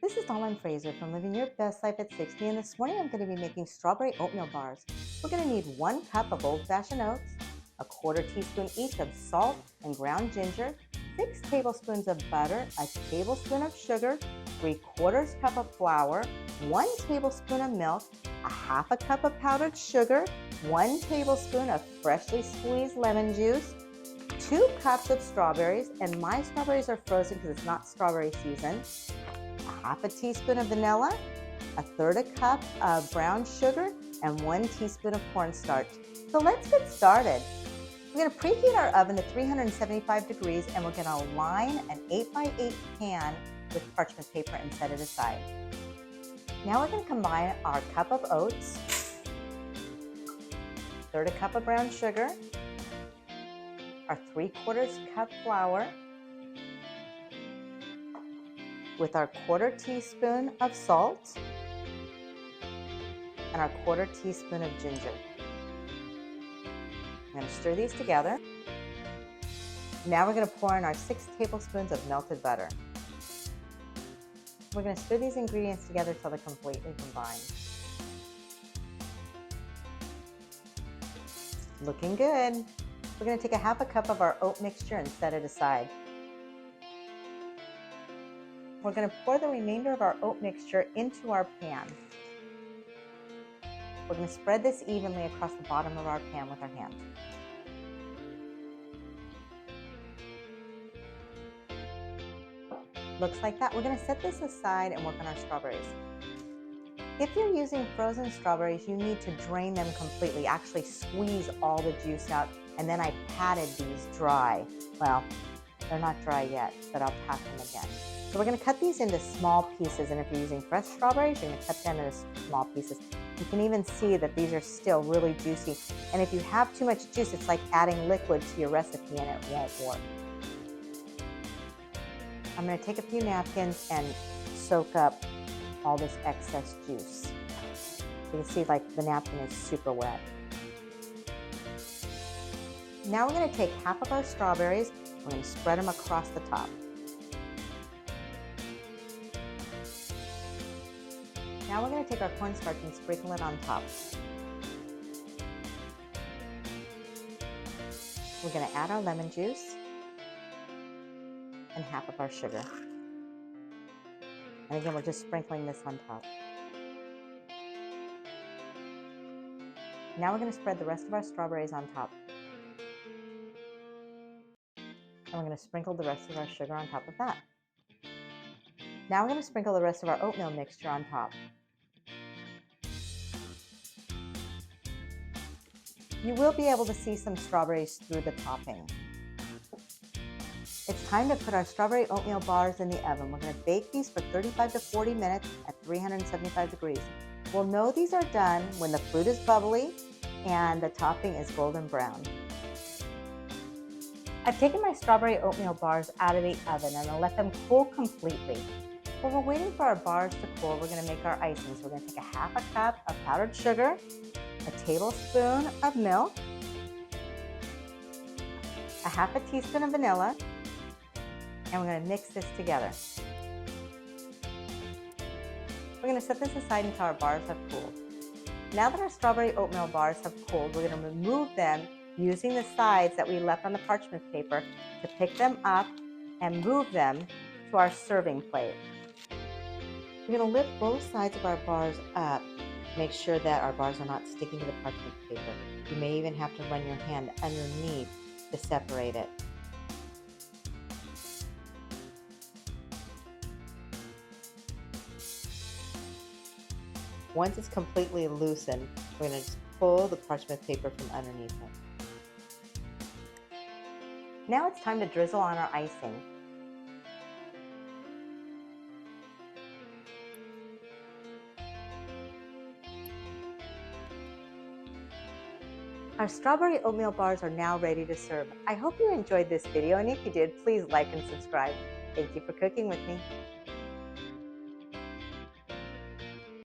This is Dawn Fraser from Living Your Best Life at 60, and this morning I'm going to be making strawberry oatmeal bars. We're going to need 1 cup of old-fashioned oats, a 1/4 teaspoon each of salt and ground ginger, 6 tablespoons of butter, a tablespoon of sugar, 3/4 cup of flour, 1 tablespoon of milk, a 1/2 cup of powdered sugar, 1 tablespoon of freshly squeezed lemon juice, 2 cups of strawberries, and my strawberries are frozen because it's not strawberry season, a 1/2 teaspoon of vanilla, a 1/3 cup of brown sugar, and 1 teaspoon of cornstarch. So let's get started. We're going to preheat our oven to 375 degrees, and we're going to line an 8x8 pan with parchment paper and set it aside. Now we're going to combine our cup of oats, 1/3 cup of brown sugar, our 3/4 cup flour, with our 1/4 teaspoon of salt and our 1/4 teaspoon of ginger. I'm going to stir these together. Now we're going to pour in our 6 tablespoons of melted butter. We're going to stir these ingredients together until they're completely combined. Looking good. We're going to take a 1/2 cup of our oat mixture and set it aside. We're going to pour the remainder of our oat mixture into our pan. We're going to spread this evenly across the bottom of our pan with our hands. Looks like that. We're going to set this aside and work on our strawberries. If you're using frozen strawberries, you need to drain them completely, actually squeeze all the juice out, and then I patted these dry. Well, they're not dry yet, but I'll pat them again. So we're going to cut these into small pieces, and if you're using fresh strawberries, you're going to cut them into small pieces. You can even see that these are still really juicy, and if you have too much juice, it's like adding liquid to your recipe and it won't work. I'm going to take a few napkins and soak up all this excess juice. You can see like the napkin is super wet. Now we're going to take 1/2 of our strawberries, we're going to spread them across the top. Now we're going to take our cornstarch and sprinkle it on top. We're going to add our lemon juice and 1/2 of our sugar. And again, we're just sprinkling this on top. Now we're going to spread the rest of our strawberries on top. And we're going to sprinkle the rest of our sugar on top of that. Now we're going to sprinkle the rest of our oatmeal mixture on top. You will be able to see some strawberries through the topping. It's time to put our strawberry oatmeal bars in the oven. We're going to bake these for 35 to 40 minutes at 375 degrees. We'll know these are done when the fruit is bubbly and the topping is golden brown. I've taken my strawberry oatmeal bars out of the oven and I'll let them cool completely. While we're waiting for our bars to cool, we're going to make our icing. So we're going to take a 1/2 cup of powdered sugar, a tablespoon of milk, a 1/2 teaspoon of vanilla, and we're going to mix this together. We're going to set this aside until our bars have cooled. Now that our strawberry oatmeal bars have cooled, we're going to remove them using the sides that we left on the parchment paper to pick them up and move them to our serving plate. We're going to lift both sides of our bars up. Make sure that our bars are not sticking to the parchment paper. You may even have to run your hand underneath to separate it. Once it's completely loosened, we're going to just pull the parchment paper from underneath it. Now it's time to drizzle on our icing. Our strawberry oatmeal bars are now ready to serve. I hope you enjoyed this video, and if you did, please like and subscribe. Thank you for cooking with me.